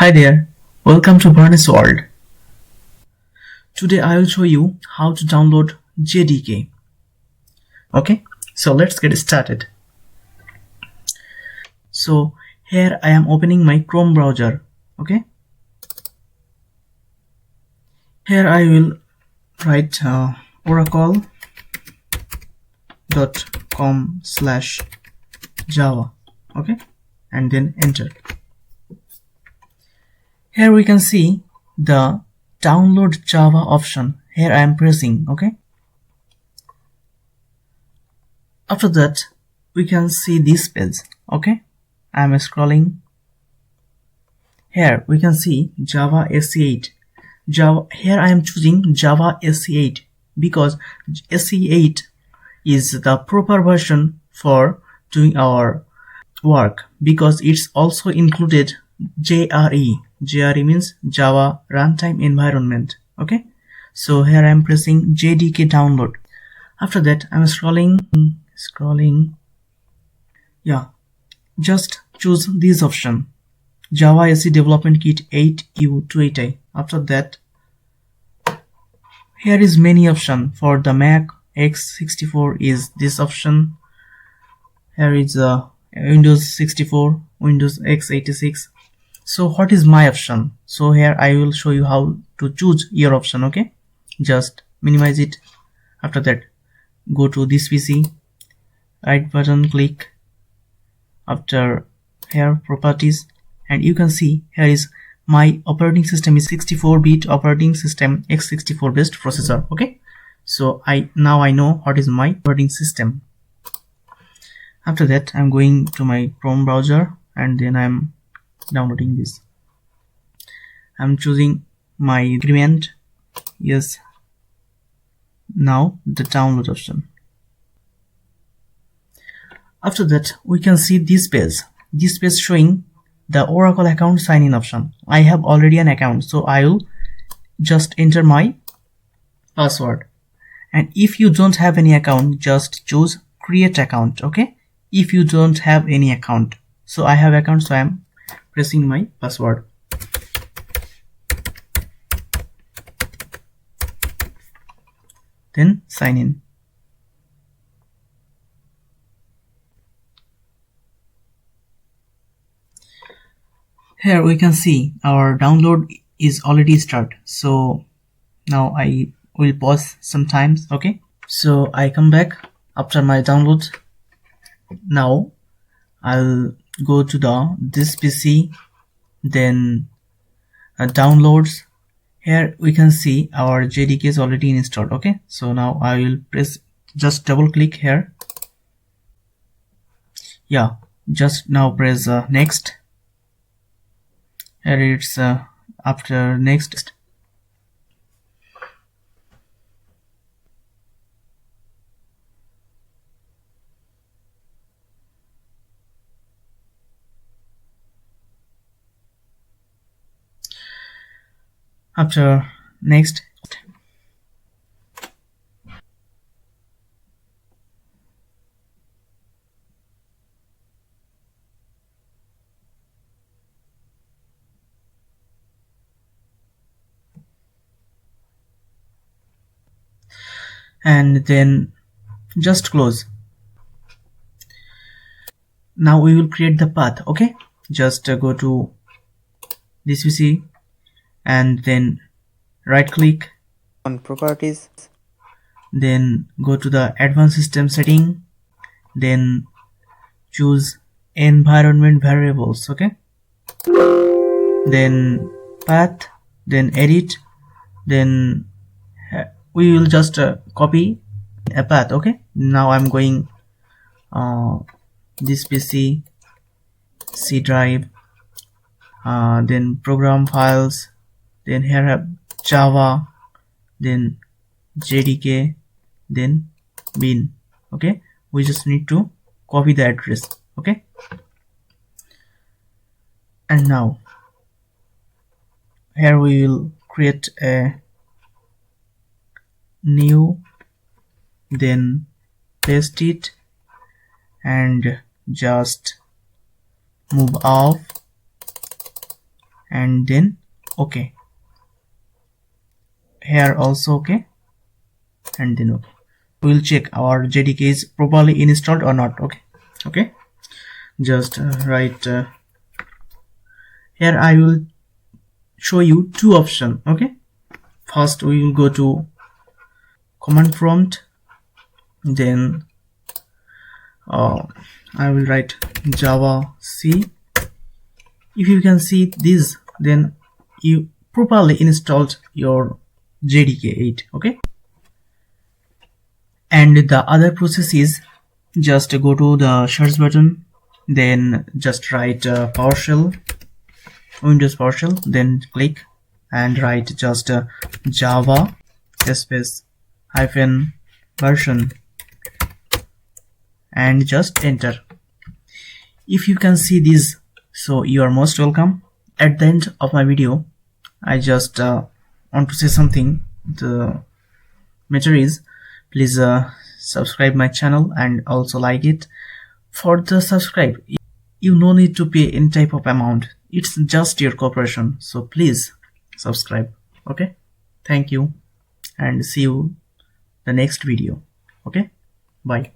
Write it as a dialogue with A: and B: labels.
A: Hi there, welcome to Barnes World. Today I will show you how to download JDK. Okay, so let's get started. So here I am opening my Chrome browser. Okay, here I will write oracle.com/java. Okay, and then enter. Here we can see the download Java option. Here I am pressing. Okay, after that we can see this page. Okay, I am scrolling. Here we can see Java SE8. Here I am choosing Java SE8 because SE8 is the proper version for doing our work, because it's also included JRE. JRE means Java Runtime Environment. Okay, so here I am pressing JDK download. After that I'm scrolling. Yeah, just choose this option, Java SE Development Kit 8U28i. After that, here is many option. For the Mac x64 is this option. Here is Windows 64, Windows x86. So what is my option? So here I will show you how to choose your option. Okay, just minimize it. After that, go to this PC, right button click. After here properties, and you can see here is my operating system is 64-bit operating system x64 based processor. Okay, so now I know what is my operating system. After that I'm going to my Chrome browser and then I'm downloading this. I'm choosing my agreement. Yes, now the download option. After that we can see this page showing the Oracle account sign in option. I have already an account, so I will just enter my password. And if you don't have any account, just choose create account. Okay, if you don't have any account, so I have account, so I am pressing my password. Then sign in. Here we can see our download is already started. So now I will pause sometimes. Okay, so I come back after my download. Now I'll go to this PC, then downloads. Here we can see our JDK is already installed. Okay, so now I will just double click here. Yeah, just now press next. Here it's after next. After next, and then just close. Now we will create the path. Okay, just go to this PC and then right click
B: on properties,
A: then go to the advanced system setting, then choose environment variables. Okay, then path, then edit, then we will just copy a path. Okay, now I'm going this PC, C drive, then program files, then here have Java, then JDK, then bin. Okay, we just need to copy the address. Okay, and now here we will create a new, then paste it and just move off and then okay. Here also okay, and then okay. We'll check our JDK is properly installed or not. Okay, just write here. I will show you two options. Okay, first we will go to command prompt, then I will write java c. If you can see this, then you properly installed your JDK 8. Okay, and the other process is just go to the search button, then just write PowerShell, Windows PowerShell, then click and write just java space hyphen version and just enter. If you can see this, so you are most welcome. At the end of my video, I just want to say something. The matter is, please subscribe my channel and also like it. For the subscribe, you no need to pay any type of amount. It's just your cooperation. So please subscribe. Okay, thank you and see you the next video. Okay, bye.